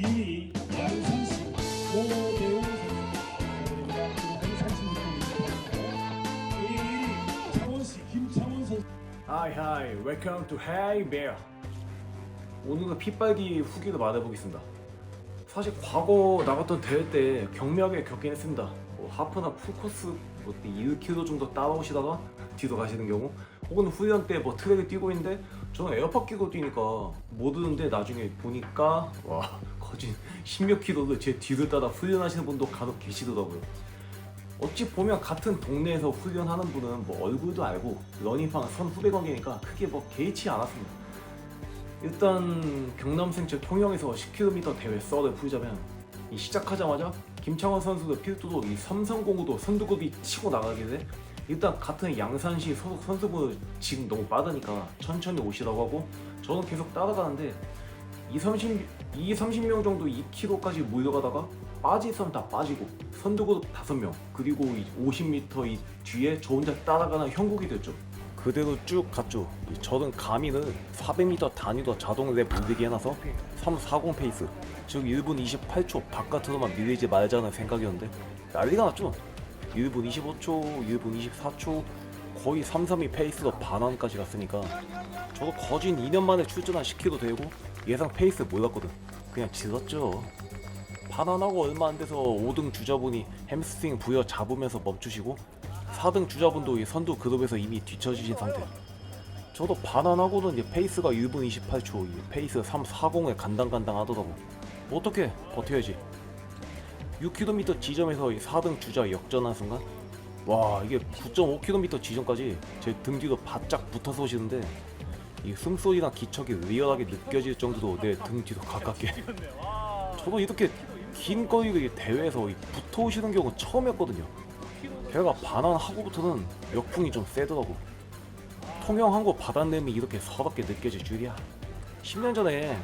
2위 양선식 오대호 선수입니다. 그리고 36위 창원시 김창원 선수. Hi, welcome to Hey Bear. 오늘은 핏발기 후기를 말해보겠습니다. 사실 과거 나갔던 대회 때 경미하게 겪긴 했습니다. 뭐 하프나 풀코스 1km 정도 따라오시다가 뒤로 가시는 경우, 혹은 훈련 때 뭐 트랙을 뛰고 있는데 저는 에어팟 끼고 뛰니까 모르는데 나중에 보니까 와, 거진 10몇 킬로를 제 뒤를 따라 훈련하시는 분도 간혹 계시더라고요. 어찌 보면 같은 동네에서 훈련하는 분은 뭐 얼굴도 알고 러닝판 선후배 관계니까 크게 뭐 개의치 않았습니다. 일단 경남생체 통영에서 10km 대회 썰을 풀자면, 이 시작하자마자 김창원 선수도 필두도 이 삼성공구도 선두급이 치고 나가길래 일단 같은 양산시 소속 선수분 지금 너무 빠르니까 천천히 오시라고 하고, 저는 계속 따라가는데 30명 정도 2km까지 몰려가다가 빠질 사람 다 빠지고 선두그룹 5명, 그리고 50m 이 뒤에 저 혼자 따라가는 형국이 됐죠. 그대로 쭉 갔죠. 저는 가미는 400m 단위도 자동 랩 밀리게 해놔서 340 페이스, 즉 1분 28초 바깥으로만 밀리지 말자는 생각이었는데 난리가 났죠. 1분 25초, 1분 24초, 거의 332 페이스로 반환까지 갔으니까 저도 거진 2년 만에 출전한 10km 되고 예상 페이스 몰랐거든. 그냥 질렀죠. 반환하고 얼마 안 돼서 5등 주자분이 햄스트링 부여 잡으면서 멈추시고 4등 주자분도 이 선두 그룹에서 이미 뒤처지신 상태. 저도 반환하고는 이제 페이스가 1분 28초, 페이스 340에 간당간당 하더라고. 뭐 어떻게 버텨야지. 6km 지점에서 이 4등 주자 역전한 순간, 와, 이게 9.5km 지점까지 제 등 뒤로 바짝 붙어서 오시는데 이 숨소리나 기척이 리얼하게 느껴질 정도로 내 등 뒤로 가깝게. 저도 이렇게 긴 거리 대회에서 붙어 오시는 경우는 처음이었거든요. 걔가 반환하고부터는 역풍이 좀 세더라고. 통영 항구 바닷냄이 이렇게 서럽게 느껴질 줄이야. 10년 전에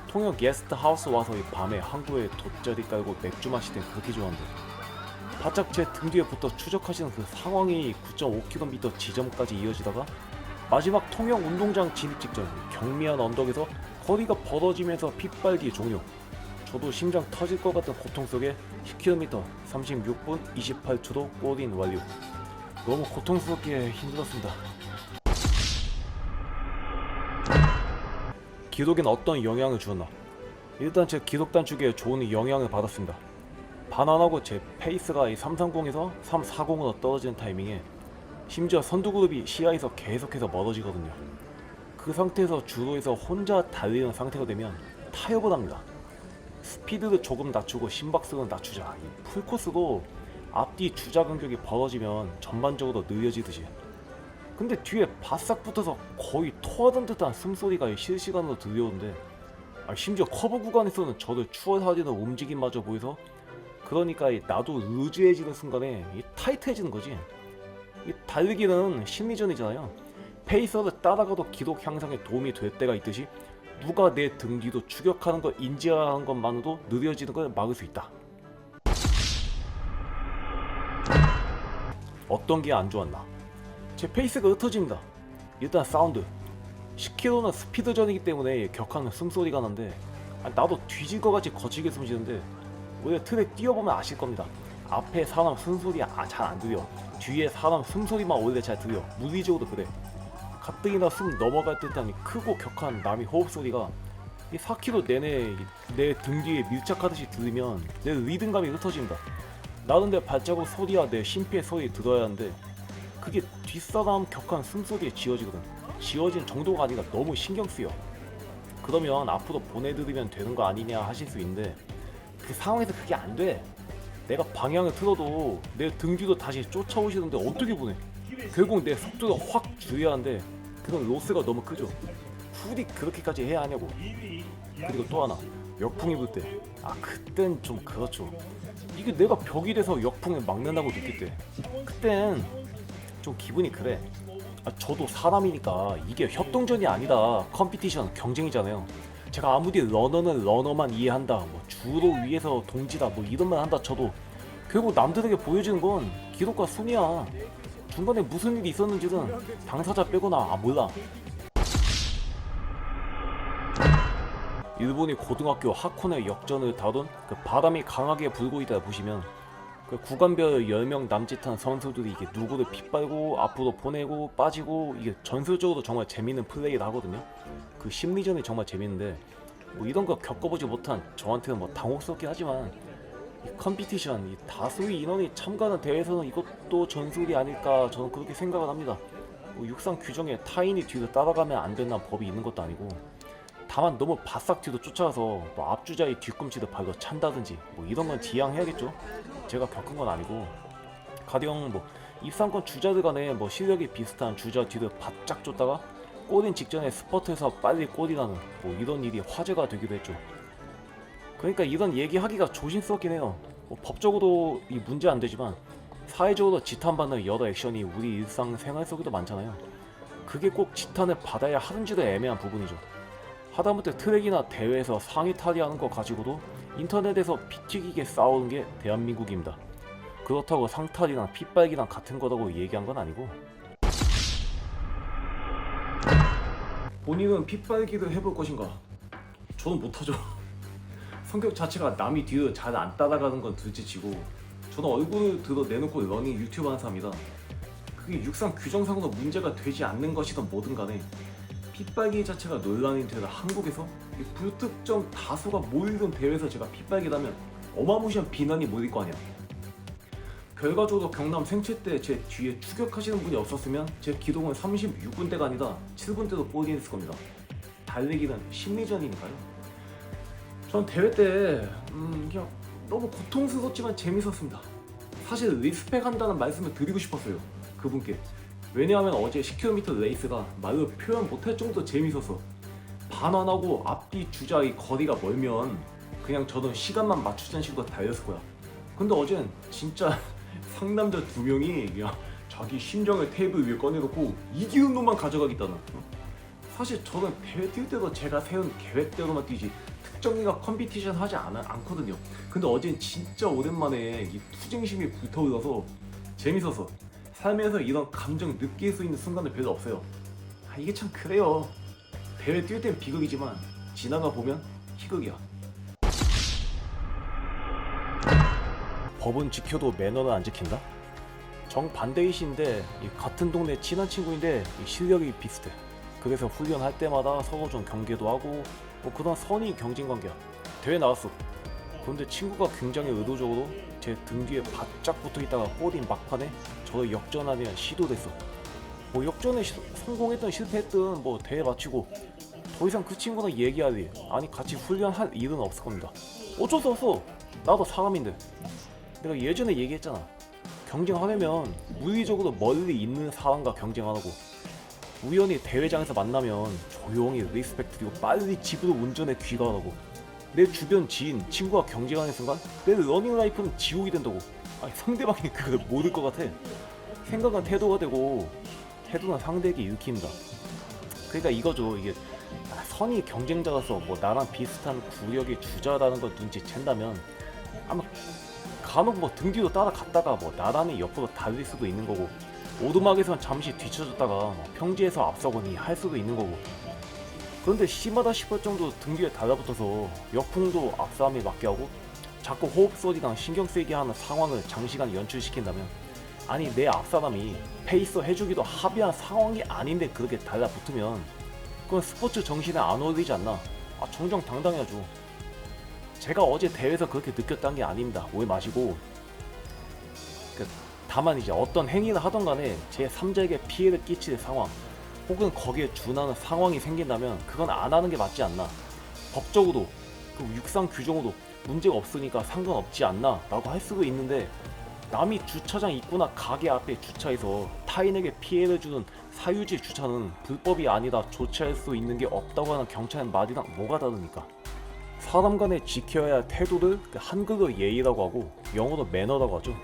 통영 게스트 하우스 와서 이 밤에 항구에 돗자리 깔고 맥주 마실 땐 그렇게 좋았는데, 바짝 제 등 뒤에 붙어 추적하시는 그 상황이 9.5km 지점까지 이어지다가 마지막 통영 운동장 진입 직전 경미한 언덕에서 거리가 벌어지면서 핏발기 종료. 저도 심장 터질 것 같은 고통 속에 10km 36분 28초로 골인 완료. 너무 고통스럽게 힘들었습니다. 기록엔 어떤 영향을 주었나? 일단 제 기록 단축에 좋은 영향을 받았습니다. 반환하고 제 페이스가 330에서 340으로 떨어지는 타이밍에 심지어 선두그룹이 시야에서 계속해서 멀어지거든요. 그 상태에서 주로에서 혼자 달리는 상태가 되면 타협을 합니다. 스피드를 조금 낮추고 심박수를 낮추자. 이 풀코스도 앞뒤 주자 간격이 벌어지면 전반적으로 느려지듯이. 근데 뒤에 바싹 붙어서 거의 토하던 듯한 숨소리가 실시간으로 들려오는데, 심지어 커브 구간에서는 저를 추월하려는 움직임마저 보여서, 그러니까 나도 루즈해지는 순간에 타이트해지는 거지. 이 달리기는 심리전이잖아요. 페이서를 따라가도 기록 향상에 도움이 될 때가 있듯이 누가 내 등 뒤도 추격하는 걸 인지하는 것만으로도 느려지는 걸 막을 수 있다. 어떤 게 안 좋았나? 제 페이스가 흩어집니다. 일단 사운드. 10km는 스피드전이기 때문에 격한 숨소리가 나는데, 나도 뒤질 것 같이 거칠게 숨쉬는데, 원래 트랙 뛰어보면 아실 겁니다. 앞에 사람 숨소리 잘 안 들려. 뒤에 사람 숨소리만 원래 잘 들려. 물리적으로 그래. 가뜩이나 숨 넘어갈 듯한 크고 격한 남의 호흡 소리가 이 4km 내내 내 등 뒤에 밀착하듯이 들리면 내 리듬감이 흩어집니다. 나는 내 발자국 소리와 내 심폐 소리 들어야 하는데, 그게 뒷사람 격한 숨소리에 지워지거든. 지워진 정도가 아니라 너무 신경 쓰여. 그러면 앞으로 보내드리면 되는 거 아니냐 하실 수 있는데, 그 상황에서 그게 안 돼. 내가 방향을 틀어도 내 등 뒤로 다시 쫓아오시는데 어떻게 보내? 결국 내 속도가 확 줄여야 하는데 그건 로스가 너무 크죠. 굳이 그렇게까지 해야 하냐고. 그리고 또 하나, 역풍이 불 때, 그땐 좀 그렇죠. 이게 내가 벽이 돼서 역풍을 막는다고 느낄 때, 그땐 좀 기분이 그래. 저도 사람이니까 이게 협동전이 아니다, 컴피티션, 경쟁이잖아요. 제가 아무리 러너는 러너만 이해한다, 뭐 주로 위에서 동지다, 뭐 이런 말 한다 쳐도 결국 남들에게 보여지는 건 기록과 순위야. 중간에 무슨 일이 있었는지는 당사자 빼고나 몰라. 일본이 고등학교 하코네 역전을 다룬 그 바람이 강하게 불고 있다 보시면 그 구간별 10명 남짓한 선수들이 이게 누구를 빗발고 앞으로 보내고 빠지고 이게 전술적으로 정말 재밌는 플레이를 하거든요. 그 심리전이 정말 재밌는데 뭐 이런 거 겪어보지 못한 저한테는 뭐 당혹스럽긴 하지만 이 컴피티션, 이 다수의 인원이 참가하는 대회에서는 이것도 전술이 아닐까 저는 그렇게 생각을 합니다. 뭐 육상 규정에 타인이 뒤를 따라가면 안 된다는 법이 있는 것도 아니고 다만 너무 바싹 뒤로 쫓아가서 뭐 앞주자의 뒤꿈치를 발로 찬다든지 뭐 이런 건 지양해야겠죠. 제가 겪은 건 아니고 가령 뭐 입상권 주자들 간에 뭐 실력이 비슷한 주자 뒤를 바짝 쫓다가 골인 직전에 스퍼트에서 빨리 골이 나는 뭐 이런 일이 화제가 되기도 했죠. 그러니까 이런 얘기하기가 조심스럽긴 해요. 뭐 법적으로 이 문제 안 되지만 사회적으로 지탄받는 여러 액션이 우리 일상생활 속에도 많잖아요. 그게 꼭 지탄을 받아야 하는지도 애매한 부분이죠. 하다못해 트랙이나 대회에서 상위 탈의하는 거 가지고도 인터넷에서 피튀기게 싸우는 게 대한민국입니다. 그렇다고 상탈이랑 핏발기랑 같은 거라고 얘기한 건 아니고 본인은 핏발기를 해볼 것인가? 저는 못하죠. 성격 자체가 남이 뒤를 잘 안 따라가는 건 둘째치고 저는 얼굴을 드러내놓고 러닝 유튜브 하는 사람이다. 그게 육상 규정상으로 문제가 되지 않는 것이든 뭐든 간에 핏발기 자체가 논란이 되다 한국에서 불특정 다수가 모이던 대회에서 제가 핏발기라면 어마무시한 비난이 몰릴 거 아니야. 결과적으로 경남 생체 때 제 뒤에 추격하시는 분이 없었으면 제 기록은 36분대가 아니라 7분대로 꼴리했을 겁니다. 달리기는 심리전이니까요. 전 대회 때 그냥 너무 고통스럽지만 재밌었습니다. 사실 리스펙 한다는 말씀을 드리고 싶었어요. 그분께. 왜냐하면 어제 10km 레이스가 말로 표현 못할 정도로 재밌어서 반환하고 앞뒤 주자의 거리가 멀면 그냥 저는 시간만 맞추자는 식으로 달렸을 거야. 근데 어젠 진짜 상남자 2명이 그냥 자기 심장을 테이블 위에 꺼내놓고 이기는 놈만 가져가겠다는. 사실 저는 대회 뛸 때도 제가 세운 계획대로만 뛰지 특정기가 컴피티션 하지 않거든요. 근데 어젠 진짜 오랜만에 이 투쟁심이 불타올라서 재밌어서 살면서 이런 감정 느낄 수 있는 순간은 별로 없어요. 이게 참 그래요. 대회 뛸 땐 비극이지만 지나가 보면 희극이야. 법은 지켜도 매너는 안 지킨다? 정반대이신데 같은 동네 친한 친구인데 실력이 비슷해. 그래서 훈련할 때마다 서로 좀 경계도 하고 뭐 그런 선의 경쟁관계야. 대회 나왔어. 그런데 친구가 굉장히 의도적으로 제 등 뒤에 바짝 붙어있다가 골인 막판에 저를 역전하려는 시도됐어. 뭐 역전에 성공했든 실패했든 뭐 대회 마치고 더 이상 그 친구는 얘기할 일 아니 같이 훈련할 일은 없을 겁니다. 어쩔 수 없어. 나도 사람인데. 내가 예전에 얘기했잖아. 경쟁하려면 물리적으로 멀리 있는 사람과 경쟁하라고. 우연히 대회장에서 만나면 조용히 리스펙트 드리고 빨리 집으로 운전해 귀가하라고. 내 주변 지인, 친구와 경쟁하는 순간 내 러닝 라이프는 지옥이 된다고. 아니 상대방이 그걸 모를 것 같아. 생각은 태도가 되고 태도는 상대에게 읽힙니다. 그러니까 이거죠. 이게 선의 경쟁자라서 뭐 나랑 비슷한 구력의 주자라는 걸 눈치챈다면 아마 간혹 뭐 등 뒤로 따라갔다가 뭐 나란히 옆으로 달릴 수도 있는 거고 오두막에선 잠시 뒤쳐졌다가 뭐 평지에서 앞서거니 할 수도 있는 거고. 그런데 심하다 싶을 정도로 등 뒤에 달라붙어서 역풍도 앞싸움에 맞게 하고 자꾸 호흡 소리랑 신경 쓰이게 하는 상황을 장시간 연출시킨다면 아니 내 앞사람이 페이서 해주기도 합의한 상황이 아닌데 그렇게 달라붙으면 그건 스포츠 정신에 안 어울리지 않나. 정정당당해야죠. 제가 어제 대회에서 그렇게 느꼈다는 게 아닙니다. 오해 마시고. 다만 이제 어떤 행위를 하던 간에 제 3자에게 피해를 끼칠 상황 혹은 거기에 준하는 상황이 생긴다면 그건 안 하는 게 맞지 않나. 법적으로 그 육상 규정으로 문제가 없으니까 상관없지 않나 라고 할 수도 있는데 남이 주차장 입구나 가게 앞에 주차해서 타인에게 피해를 주는 사유지 주차는 불법이 아니라 조치할 수 있는 게 없다고 하는 경찰의 말이랑 뭐가 다르니까. 사람 간에 지켜야 할 태도를 한글로 예의라고 하고 영어로 매너라고 하죠.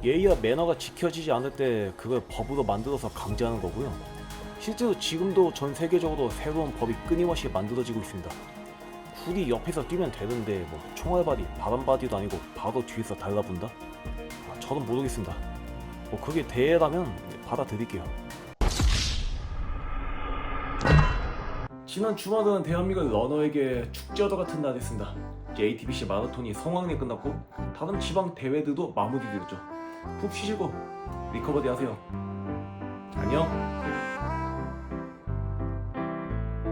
예의와 매너가 지켜지지 않을 때 그걸 법으로 만들어서 강제하는 거고요. 실제로 지금도 전 세계적으로 새로운 법이 끊임없이 만들어지고 있습니다. 쿨이 옆에서 뛰면 되는데 뭐 총알바디, 바람바디도 아니고 바로 뒤에서 달라붙는다? 저는 모르겠습니다. 뭐 그게 대회라면 받아들일게요. 지난 주말은 대한민국 러너에게 축제와도 같은 날이었습니다. JTBC 마라톤이 성황리에 끝났고 다른 지방 대회들도 마무리되었죠. 푹 쉬시고 리커버리 하세요. 안녕.